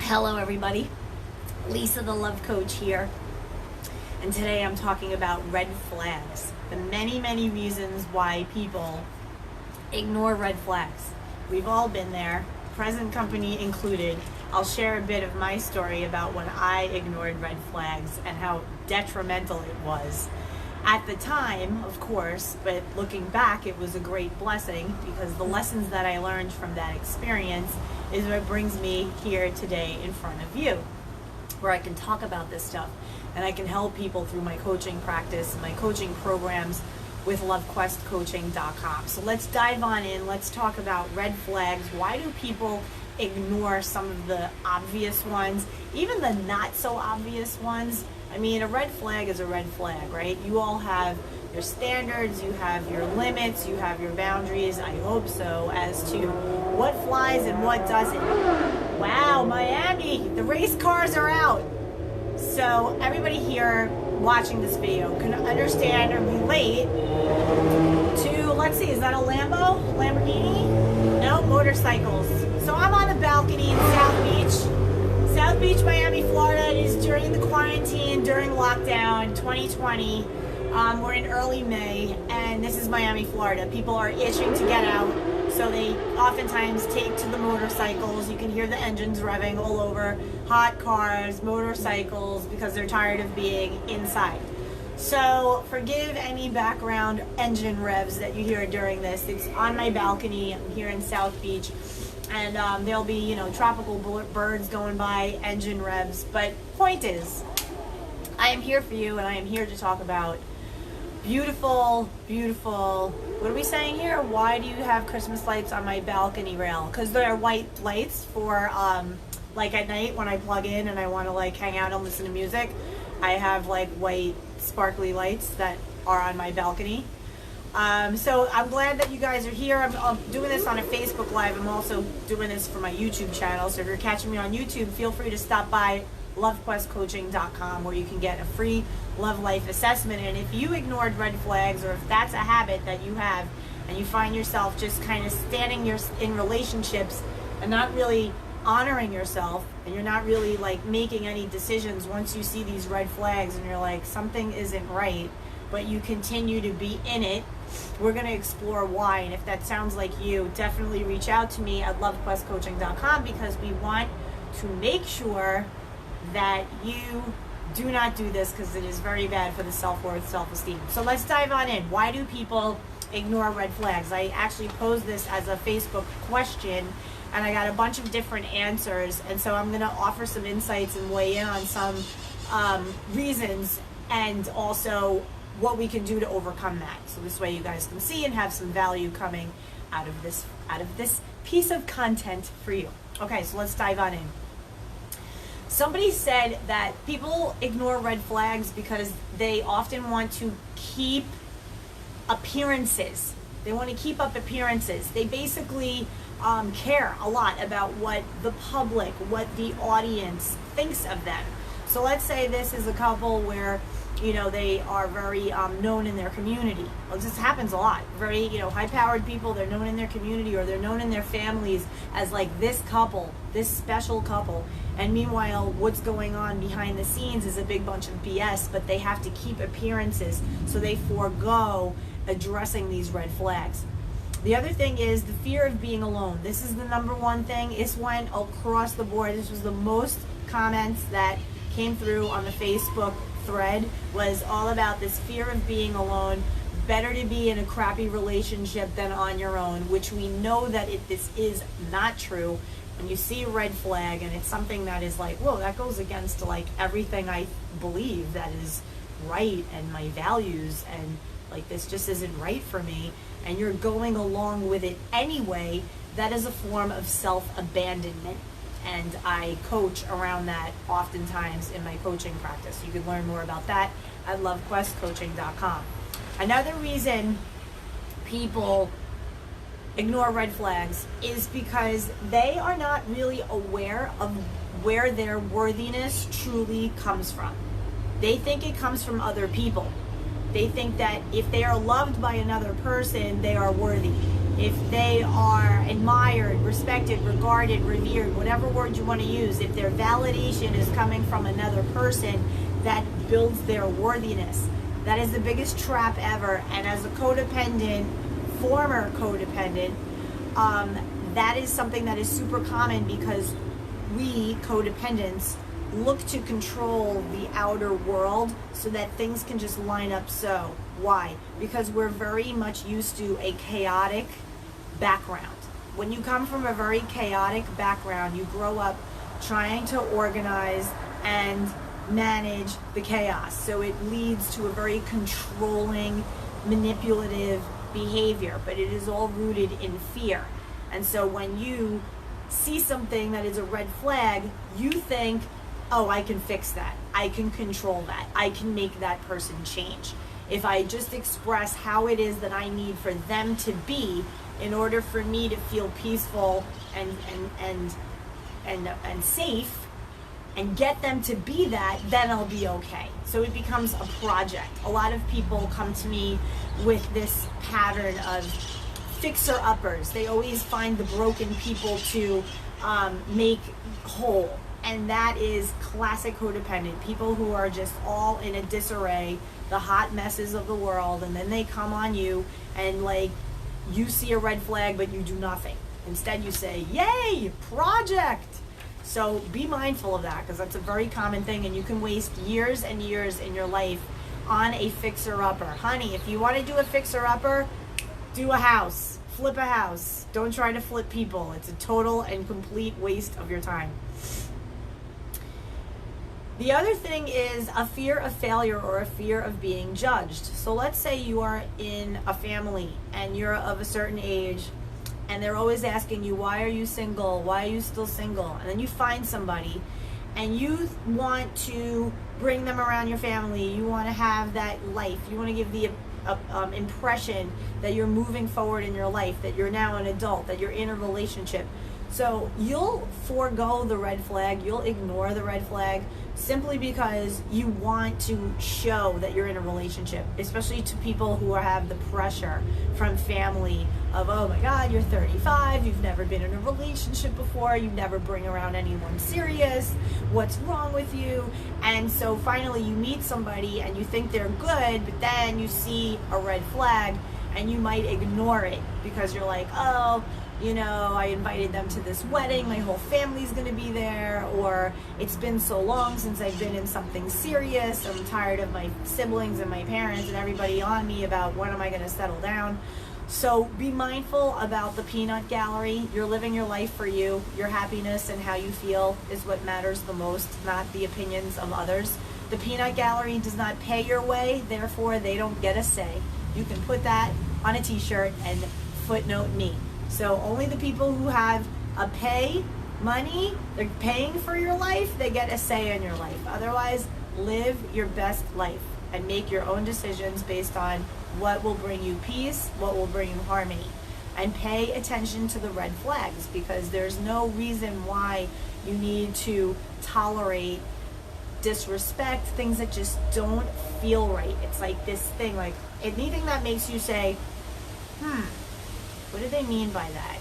Hello everybody, Lisa the Love Coach here, and today I'm talking about red flags, the many reasons why people ignore red flags. We've all been there, present company included. I'll share a bit of my story about when I ignored red flags and how detrimental it was. At the time, of course, but looking back, it was a great blessing because the lessons that I learned from that experience is what brings me here today in front of you, where I can talk about this stuff and I can help people through my coaching practice, my coaching programs with lovequestcoaching.com. So let's dive on in. Let's talk about red flags. Why do people ignore some of the obvious ones, even the not so obvious ones? I mean, a red flag is a red flag, right? You all have your standards, you have your limits, you have your boundaries, I hope so, as to what flies and what doesn't. Wow, Miami, the race cars are out. So everybody here watching this video can understand or relate to, let's see, is that a Lamborghini? No, motorcycles. So I'm on the balcony in South Beach, Miami, Florida. It is during the quarantine, during lockdown 2020. We're in early May, and this is Miami, Florida. People are itching to get out, so they oftentimes take to the motorcycles. You can hear the engines revving all over, hot cars, motorcycles, because they're tired of being inside. So forgive any background engine revs that you hear during this. It's on my balcony. I'm here in South Beach. And there'll be, tropical birds going by, engine revs. But point is, I am here for you, and I am here to talk about beautiful, what are we saying here? Why do you have Christmas lights on my balcony rail? Because they're white lights for, like at night when I plug in and I want to hang out and listen to music. I have white sparkly lights that are on my balcony. So I'm glad that you guys are here. I'm doing this on a Facebook Live. I'm also doing this for my YouTube channel. So if you're catching me on YouTube, feel free to stop by lovequestcoaching.com, where you can get a free love life assessment. And if you ignored red flags, or if that's a habit that you have and you find yourself just kind of standing in relationships and not really honoring yourself, and you're not really making any decisions once you see these red flags and you're like, something isn't right, but you continue to be in it, we're going to explore why. And if that sounds like you, definitely reach out to me at lovequestcoaching.com, because we want to make sure that you do not do this, because it is very bad for the self-worth, self-esteem. So let's dive on in. Why do people ignore red flags? I actually posed this as a Facebook question, and I got a bunch of different answers. And so I'm going to offer some insights and weigh in on some reasons, and also what we can do to overcome that. So this way you guys can see and have some value coming out of this piece of content for you. Okay, so let's dive on in. Somebody said that people ignore red flags because they often want to keep appearances. They want to keep up appearances. They basically care a lot about what the public, what the audience thinks of them. So let's say this is a couple where they are very known in their community. Well, this happens a lot. Very, high-powered people, they're known in their community, or they're known in their families as this couple, this special couple. And meanwhile, what's going on behind the scenes is a big bunch of BS, but they have to keep appearances, so they forego addressing these red flags. The other thing is the fear of being alone. This is the number one thing. This went across the board. This was the most comments that came through on the Facebook thread, was all about this fear of being alone. Better to be in a crappy relationship than on your own, which we know that this is not true. When you see a red flag and it's something that is whoa, that goes against everything I believe that is right and my values, and this just isn't right for me, and you're going along with it anyway, that is a form of self-abandonment. And I coach around that oftentimes in my coaching practice. You can learn more about that at lovequestcoaching.com. Another reason people ignore red flags is because they are not really aware of where their worthiness truly comes from. They think it comes from other people. They think that if they are loved by another person, they are worthy. if they are admired, respected, regarded, revered, whatever word you want to use, if their validation is coming from another person, that builds their worthiness. That is the biggest trap ever. And as a codependent, former codependent, that is something that is super common because we codependents look to control the outer world so that things can just line up. So why? Because we're very much used to a chaotic background. When you come from a very chaotic background, you grow up trying to organize and manage the chaos. So it leads to a very controlling, manipulative behavior, but it is all rooted in fear. And so when you see something that is a red flag, you think, oh, I can fix that. I can control that. I can make that person change. If I just express how it is that I need for them to be in order for me to feel peaceful and safe and get them to be that, then I'll be okay. So it becomes a project. A lot of people come to me with this pattern of fixer-uppers. They always find the broken people to make whole. And that is classic codependent. People who are just all in a disarray, the hot messes of the world, and then they come on you and like you see a red flag but you do nothing. Instead you say, yay, project. So be mindful of that, because that's a very common thing, and you can waste years and years in your life on a fixer-upper. Honey, if you want to do a fixer-upper, do a house, flip a house. Don't try to flip people. It's a total and complete waste of your time. The other thing is a fear of failure or a fear of being judged. So let's say you are in a family and you're of a certain age and they're always asking you, why are you single? Why are you still single? And then you find somebody and you want to bring them around your family. You want to have that life. You want to give the impression that you're moving forward in your life, that you're now an adult, that you're in a relationship. So you'll forego the red flag, you'll ignore the red flag simply because you want to show that you're in a relationship, especially to people who have the pressure from family of, oh my God, you're 35, you've never been in a relationship before, you never bring around anyone serious, what's wrong with you? And so finally you meet somebody and you think they're good, but then you see a red flag and you might ignore it because you're like, oh, you know, I invited them to this wedding, my whole family's gonna be there, or it's been so long since I've been in something serious, I'm tired of my siblings and my parents and everybody on me about when am I gonna settle down. So be mindful about the peanut gallery. You're living your life for you. Your happiness and how you feel is what matters the most, not the opinions of others. The peanut gallery does not pay your way, therefore they don't get a say. You can put that on a t-shirt and footnote me. So only the people who have a pay money, they're paying for your life, they get a say in your life. Otherwise, live your best life and make your own decisions based on what will bring you peace, what will bring you harmony. And pay attention to the red flags, because there's no reason why you need to tolerate disrespect, things that just don't feel right. It's like this thing, like anything that makes you say, what do they mean by that?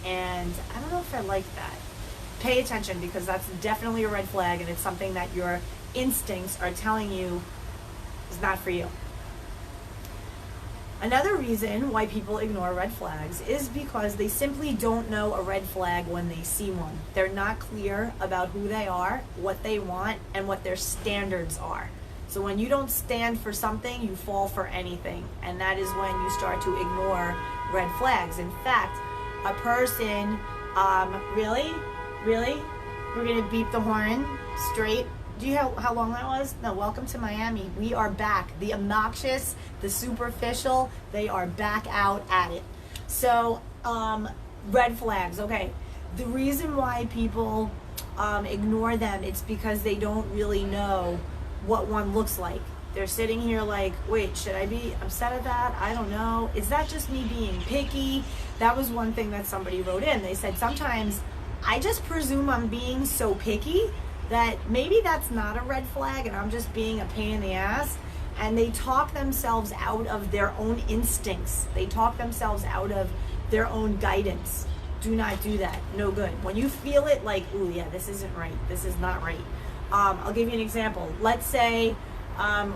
And I don't know if I like that. Pay attention, because that's definitely a red flag, and it's something that your instincts are telling you is not for you. Another reason why people ignore red flags is because they simply don't know a red flag when they see one. They're not clear about who they are, what they want, and what their standards are. So when you don't stand for something, you fall for anything. And that is when you start to ignore red flags. In fact, a person, really? We're gonna beep the horn straight. Do you know how long that was? No, welcome to Miami. We are back. The obnoxious, the superficial, they are back out at it. So, red flags, okay. The reason why people ignore them, it's because they don't really know what one looks like. They're sitting here like, wait, should I be upset at that? I don't know. Is that just me being picky? That was one thing that somebody wrote in. They said, sometimes I just presume I'm being so picky that maybe that's not a red flag and I'm just being a pain in the ass. And they talk themselves out of their own instincts. They talk themselves out of their own guidance. Do not do that. No good. When you feel it like, ooh, yeah, this isn't right. This is not right. I'll give you an example. Let's say,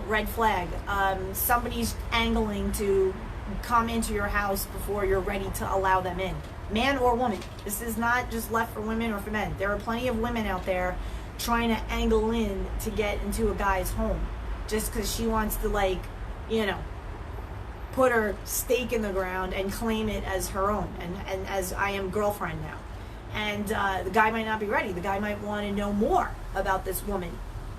red flag. Somebody's angling to come into your house before you're ready to allow them in. Man or woman. This is not just left for women or for men. There are plenty of women out there trying to angle in to get into a guy's home just because she wants to, like, you know, put her stake in the ground and claim it as her own, and as I am girlfriend now. And the guy might not be ready. The guy might want to know more about this woman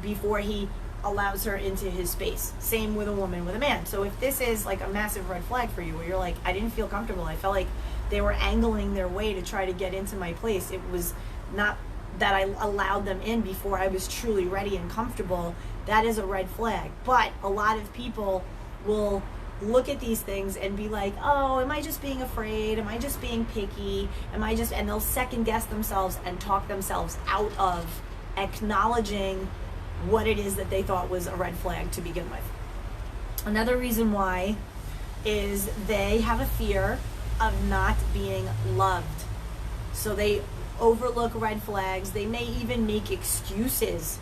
before he allows her into his space. Same with a woman with a man. So if this is like a massive red flag for you, where you're like, I didn't feel comfortable, I felt like they were angling their way to try to get into my place, it was not that I allowed them in before I was truly ready and comfortable, that is a red flag. But a lot of people will look at these things and be like, oh, am I just being afraid? Am I just being picky? And they'll second guess themselves and talk themselves out of acknowledging what it is that they thought was a red flag to begin with. Another reason why is they have a fear of not being loved. So they overlook red flags. They may even make excuses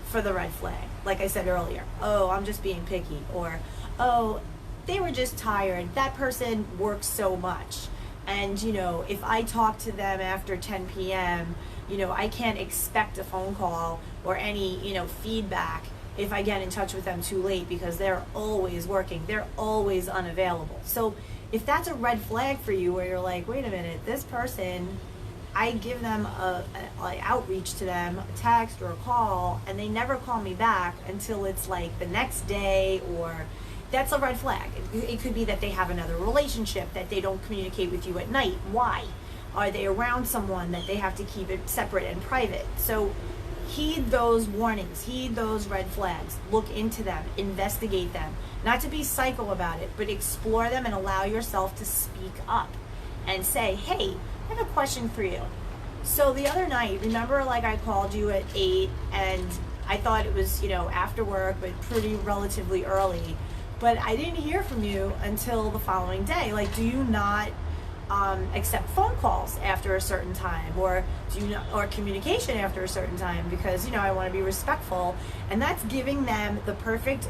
for the red flag. Like I said earlier, oh, I'm just being picky, or, oh, they were just tired. That person works so much. And, you know, if I talk to them after 10 p.m., you know, I can't expect a phone call or any, you know, feedback if I get in touch with them too late, because they're always working. They're always unavailable. So if that's a red flag for you, where you're like, wait a minute, this person, I give them a outreach to them, a text or a call, and they never call me back until it's like the next day, or that's a red flag. It could be that they have another relationship, that they don't communicate with you at night. Why? Are they around someone that they have to keep it separate and private? So heed those warnings, heed those red flags, look into them, investigate them. Not to be psycho about it, but explore them and allow yourself to speak up and say, hey, I have a question for you. So the other night, remember, like, I called you at 8 and I thought it was, you know, after work, but pretty relatively early. But I didn't hear from you until the following day. Like, do you not accept phone calls after a certain time, or do you not, or communication after a certain time? Because, you know, I want to be respectful, and that's giving them the perfect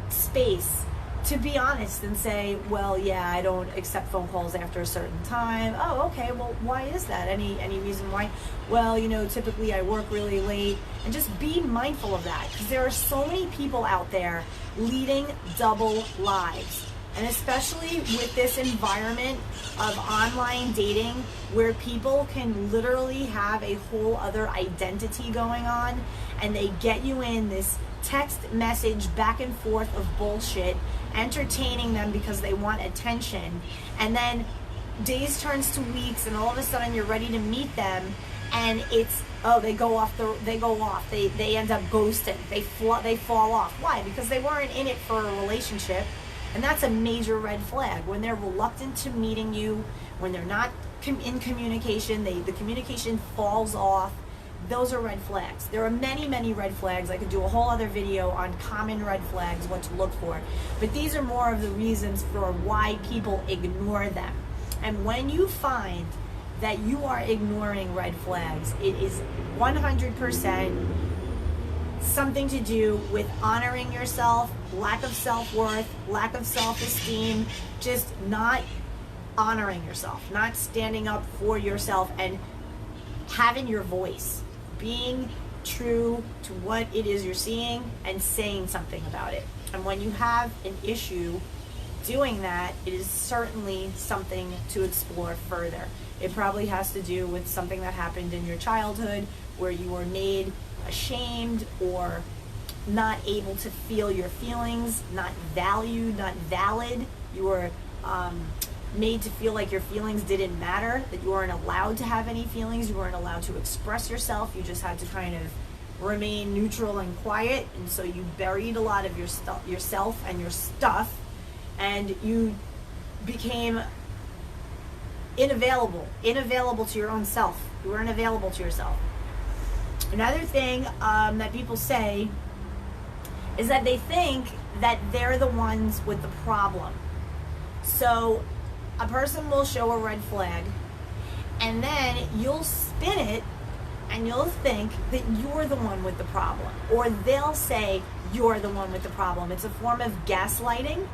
space to be honest and say, well, yeah, I don't accept phone calls after a certain time. Oh, okay, well, why is that? Any reason why? Well, you know, typically I work really late. And just be mindful of that, because there are so many people out there leading double lives. And especially with this environment of online dating, where people can literally have a whole other identity going on, and they get you in this text message back and forth of bullshit, entertaining them because they want attention, and then days turns to weeks, and all of a sudden you're ready to meet them, and it's, oh, they go off, they end up ghosting, they fall off. Why? Because they weren't in it for a relationship. And that's a major red flag. When they're reluctant to meeting you, when they're not in communication, the communication falls off, those are red flags. There are many, many red flags. I could do a whole other video on common red flags, what to look for. But these are more of the reasons for why people ignore them. And when you find that you are ignoring red flags, it is 100% something to do with honoring yourself, lack of self-worth, lack of self-esteem, just not honoring yourself, not standing up for yourself and having your voice, being true to what it is you're seeing and saying something about it. And when you have an issue doing that, it is certainly something to explore further. It probably has to do with something that happened in your childhood, where you were made ashamed or not able to feel your feelings, not valued, not valid. You were made to feel like your feelings didn't matter, that you weren't allowed to have any feelings, you weren't allowed to express yourself, you just had to kind of remain neutral and quiet. And so you buried a lot of yourself and your stuff, and you became unavailable to your own self. You weren't available to yourself. Another thing that people say is that they think that they're the ones with the problem. So a person will show a red flag, and then you'll spin it and you'll think that you're the one with the problem, or they'll say you're the one with the problem. It's a form of gaslighting,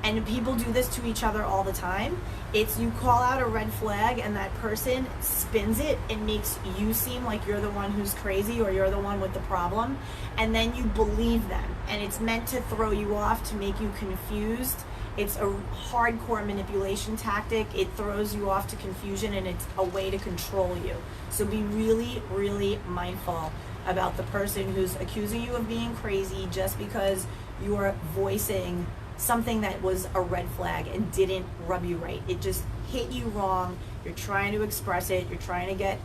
and people do this to each other all the time. It's you call out a red flag and that person spins it and makes you seem like you're the one who's crazy or you're the one with the problem, and then you believe them, and it's meant to throw you off, to make you confused. It's a hardcore manipulation tactic. It throws you off to confusion, and it's a way to control you. So be really, really mindful about the person who's accusing you of being crazy just because you're voicing something that was a red flag and didn't rub you right. It just hit you wrong. You're trying to express it. You're trying to get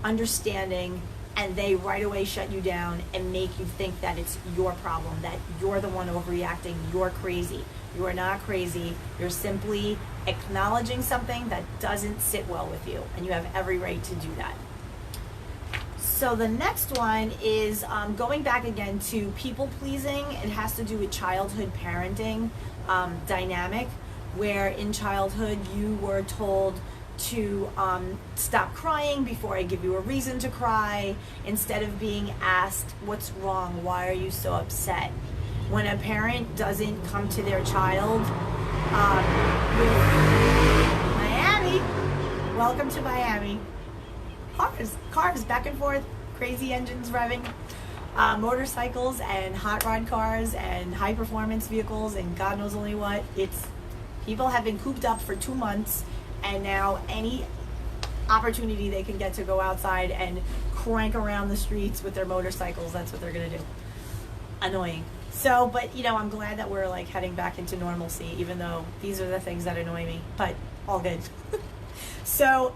understanding, and they right away shut you down and make you think that it's your problem, that you're the one overreacting, you're crazy. You are not crazy. You're simply acknowledging something that doesn't sit well with you, and you have every right to do that. So the next one is going back again to people pleasing. It has to do with childhood parenting dynamic, where in childhood you were told to stop crying before I give you a reason to cry, instead of being asked, what's wrong? Why are you so upset? When a parent doesn't come to their child with Miami, welcome to Miami. Cars back and forth, crazy engines revving, motorcycles and hot rod cars and high performance vehicles and God knows only what. It's people have been cooped up for 2 months, and now any opportunity they can get to go outside and crank around the streets with their motorcycles, that's what they're gonna do. Annoying. So, but I'm glad that we're like heading back into normalcy, even though these are the things that annoy me, but all good. So,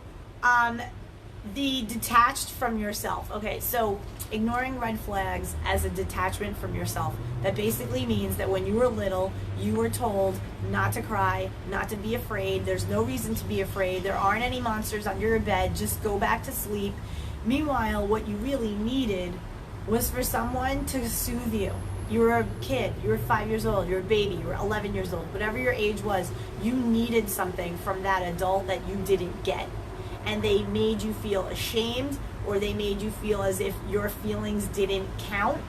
the detached from yourself. Okay, so ignoring red flags as a detachment from yourself. That basically means that when you were little, you were told not to cry, not to be afraid. There's no reason to be afraid. There aren't any monsters under your bed. Just go back to sleep. Meanwhile, what you really needed was for someone to soothe you. You were a kid, you were 5 years old, you were a baby, you were 11 years old, whatever your age was, you needed something from that adult that you didn't get. And they made you feel ashamed, or they made you feel as if your feelings didn't count.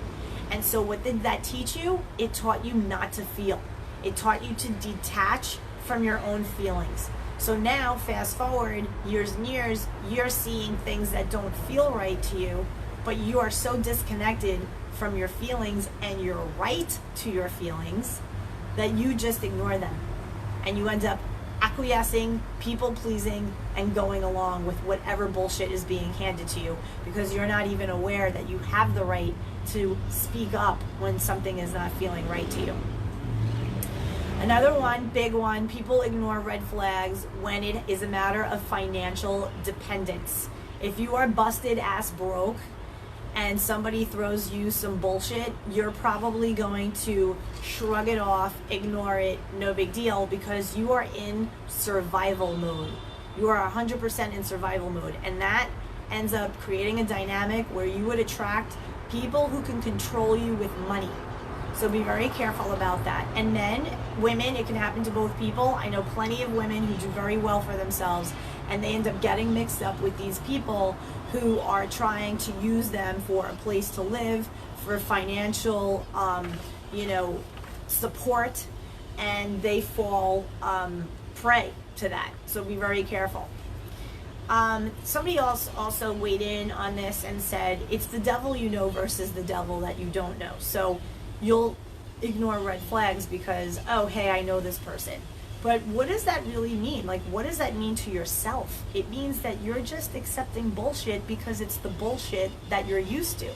And so what did that teach you? It taught you not to feel. It taught you to detach from your own feelings. So now, fast forward years and years, you're seeing things that don't feel right to you, but you are so disconnected from your feelings and your right to your feelings that you just ignore them, and you end up acquiescing, people pleasing, and going along with whatever bullshit is being handed to you, because you're not even aware that you have the right to speak up when something is not feeling right to you. Another one, big one, people ignore red flags when it is a matter of financial dependence. If you are busted ass broke and somebody throws you some bullshit, you're probably going to shrug it off, ignore it, no big deal, because you are in survival mode. You are 100% in survival mode, and that ends up creating a dynamic where you would attract people who can control you with money. So be very careful about that. And men, women, it can happen to both people. I know plenty of women who do very well for themselves, and they end up getting mixed up with these people who are trying to use them for a place to live, for financial, support, and they fall prey to that. So be very careful. Somebody else also weighed in on this and said, it's the devil you know versus the devil that you don't know. So you'll ignore red flags because, oh, hey, I know this person. But what does that really mean? Like, what does that mean to yourself? It means that you're just accepting bullshit because it's the bullshit that you're used to.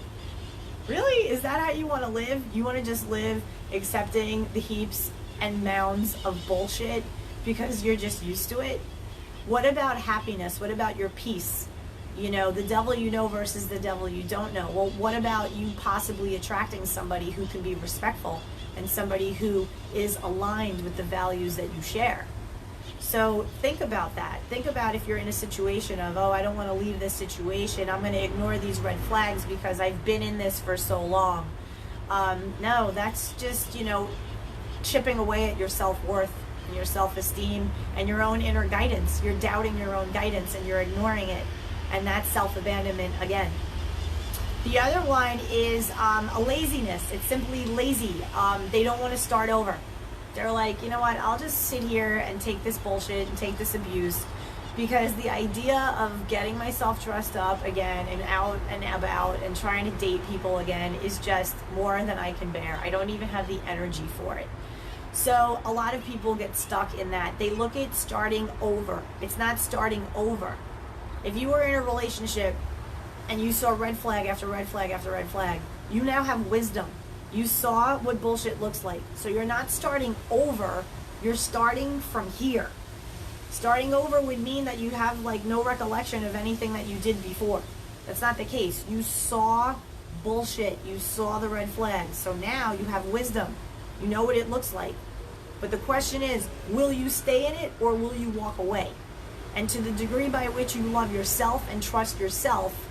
Really? Is that how you want to live? You want to just live accepting the heaps and mounds of bullshit because you're just used to it? What about happiness? What about your peace? The devil you know versus the devil you don't know. Well, what about you possibly attracting somebody who can be respectful and somebody who is aligned with the values that you share? So think about that. Think about if you're in a situation of, oh, I don't want to leave this situation. I'm going to ignore these red flags because I've been in this for so long. No, that's just, chipping away at your self-worth and your self-esteem and your own inner guidance. You're doubting your own guidance and you're ignoring it. And that's self-abandonment again. The other one is a laziness. It's simply lazy. They don't want to start over. They're like, you know what, I'll just sit here and take this bullshit and take this abuse, because the idea of getting my self-trust up again and out and about and trying to date people again is just more than I can bear. I don't even have the energy for it. So a lot of people get stuck in that. They look at starting over. It's not starting over. If you were in a relationship and you saw red flag after red flag after red flag, you now have wisdom. You saw what bullshit looks like. So you're not starting over, you're starting from here. Starting over would mean that you have like no recollection of anything that you did before. That's not the case. You saw bullshit, you saw the red flags. So now you have wisdom. You know what it looks like. But the question is, will you stay in it or will you walk away? And to the degree by which you love yourself and trust yourself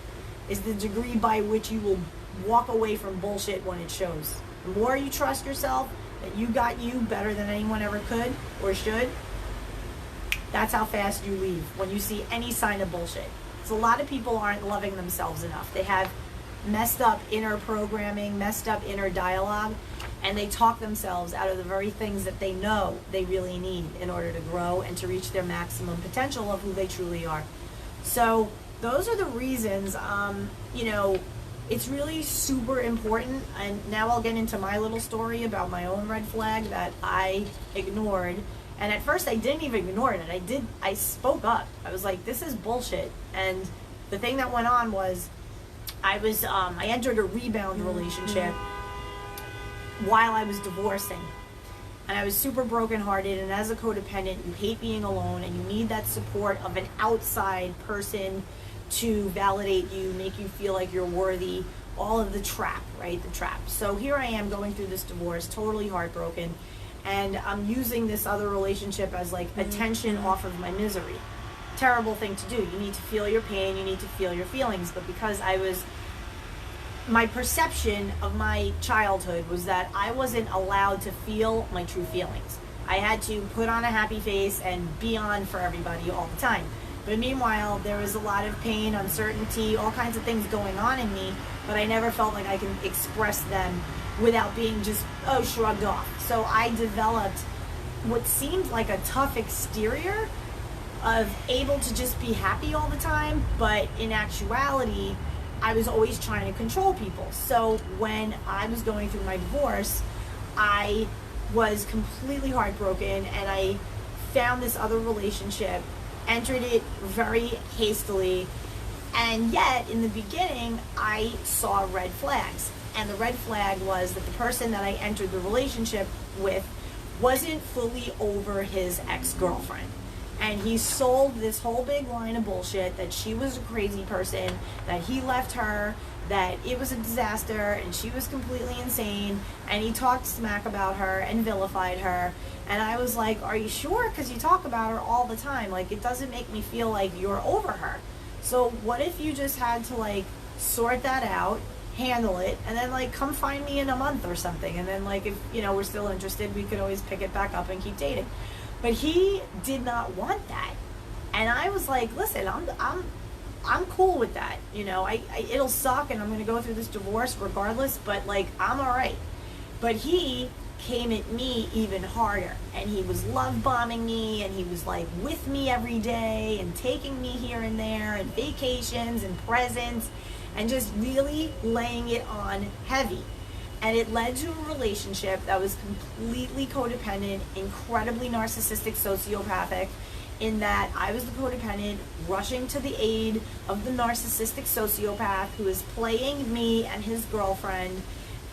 is the degree by which you will walk away from bullshit when it shows. The more you trust yourself, that you got you better than anyone ever could or should, that's how fast you leave when you see any sign of bullshit. So a lot of people aren't loving themselves enough. They have messed up inner programming, messed up inner dialogue, and they talk themselves out of the very things that they know they really need in order to grow and to reach their maximum potential of who they truly are. So those are the reasons, it's really super important. And now I'll get into my little story about my own red flag that I ignored. And at first I didn't even ignore it. I spoke up. I was like, this is bullshit. And the thing that went on was I entered a rebound relationship while I was divorcing. And I was super brokenhearted, and as a codependent, you hate being alone, and you need that support of an outside person to validate you, make you feel like you're worthy, all of the trap, right? The trap. So here I am going through this divorce, totally heartbroken, and I'm using this other relationship as like attention off of my misery. Terrible thing to do. You need to feel your pain, you need to feel your feelings, but because my perception of my childhood was that I wasn't allowed to feel my true feelings. I had to put on a happy face and be on for everybody all the time. But meanwhile, there was a lot of pain, uncertainty, all kinds of things going on in me, but I never felt like I could express them without being just, shrugged off. So I developed what seemed like a tough exterior of able to just be happy all the time, but in actuality, I was always trying to control people. So when I was going through my divorce, I was completely heartbroken, and I found this other relationship, entered it very hastily, and yet in the beginning I saw red flags. And the red flag was that the person that I entered the relationship with wasn't fully over his ex-girlfriend. And he sold this whole big line of bullshit that she was a crazy person, that he left her, that it was a disaster, and she was completely insane, and he talked smack about her and vilified her. And I was like, are you sure? Because you talk about her all the time. Like, it doesn't make me feel like you're over her. So what if you just had to, like, sort that out, handle it, and then, like, come find me in a month or something. And then, like, if, we're still interested, we could always pick it back up and keep dating. But he did not want that. And I was like, listen, I'm cool with that. It'll suck, and I'm going to go through this divorce regardless, but, like, I'm all right. But he came at me even harder, and he was love bombing me, and he was like with me every day and taking me here and there and vacations and presents and just really laying it on heavy. And it led to a relationship that was completely codependent, incredibly narcissistic, sociopathic, in that I was the codependent rushing to the aid of the narcissistic sociopath who is playing me and his girlfriend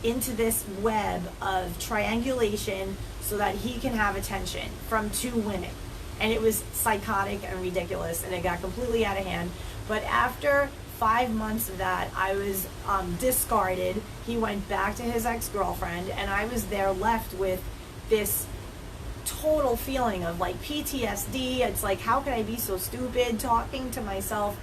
into this web of triangulation so that he can have attention from two women. And it was psychotic and ridiculous, and it got completely out of hand. But after 5 months of that, I was discarded. He went back to his ex-girlfriend, and I was there left with this total feeling of like PTSD. It's like, how could I be so stupid, talking to myself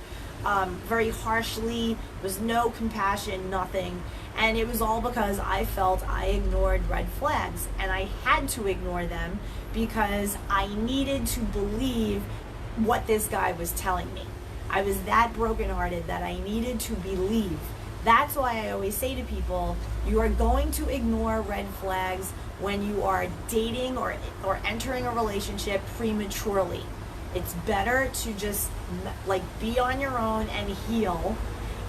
very harshly. There was no compassion, nothing. And it was all because I felt I ignored red flags, and I had to ignore them because I needed to believe what this guy was telling me. I was that brokenhearted that I needed to believe. That's why I always say to people, you are going to ignore red flags when you are dating or entering a relationship prematurely. It's better to just like be on your own and heal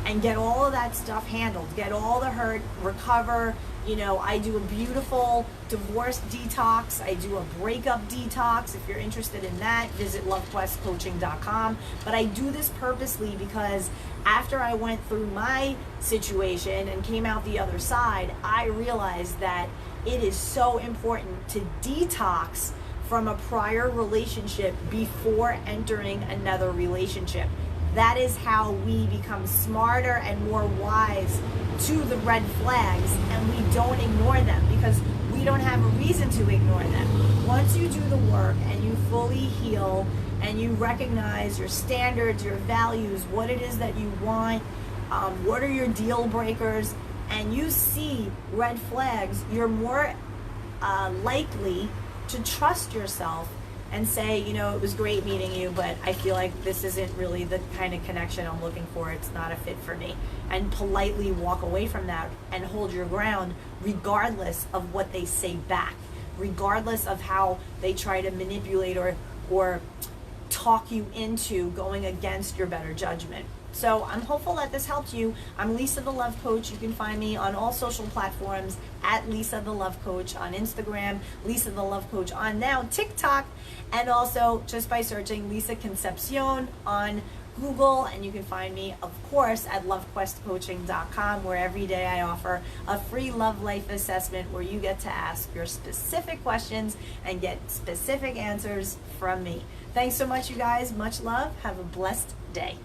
and get all of that stuff handled, get all the hurt, recover. You know, I do a beautiful divorce detox. I do a breakup detox. If you're interested in that, visit lovequestcoaching.com. But I do this purposely because after I went through my situation and came out the other side, I realized that it is so important to detox from a prior relationship before entering another relationship. That is how we become smarter and more wise to the red flags, and we don't ignore them because we don't have a reason to ignore them. Once you do the work and you fully heal and you recognize your standards, your values, what it is that you want, what are your deal breakers, and you see red flags, you're more likely to trust yourself and say, you know, it was great meeting you, but I feel like this isn't really the kind of connection I'm looking for. It's not a fit for me. And politely walk away from that and hold your ground regardless of what they say back, regardless of how they try to manipulate or talk you into going against your better judgment. So I'm hopeful that this helped you. I'm Lisa the Love Coach. You can find me on all social platforms at Lisa the Love Coach on Instagram, Lisa the Love Coach on now TikTok, and also just by searching Lisa Concepcion on Google. And you can find me, of course, at lovequestcoaching.com, where every day I offer a free love life assessment where you get to ask your specific questions and get specific answers from me. Thanks so much, you guys. Much love. Have a blessed day.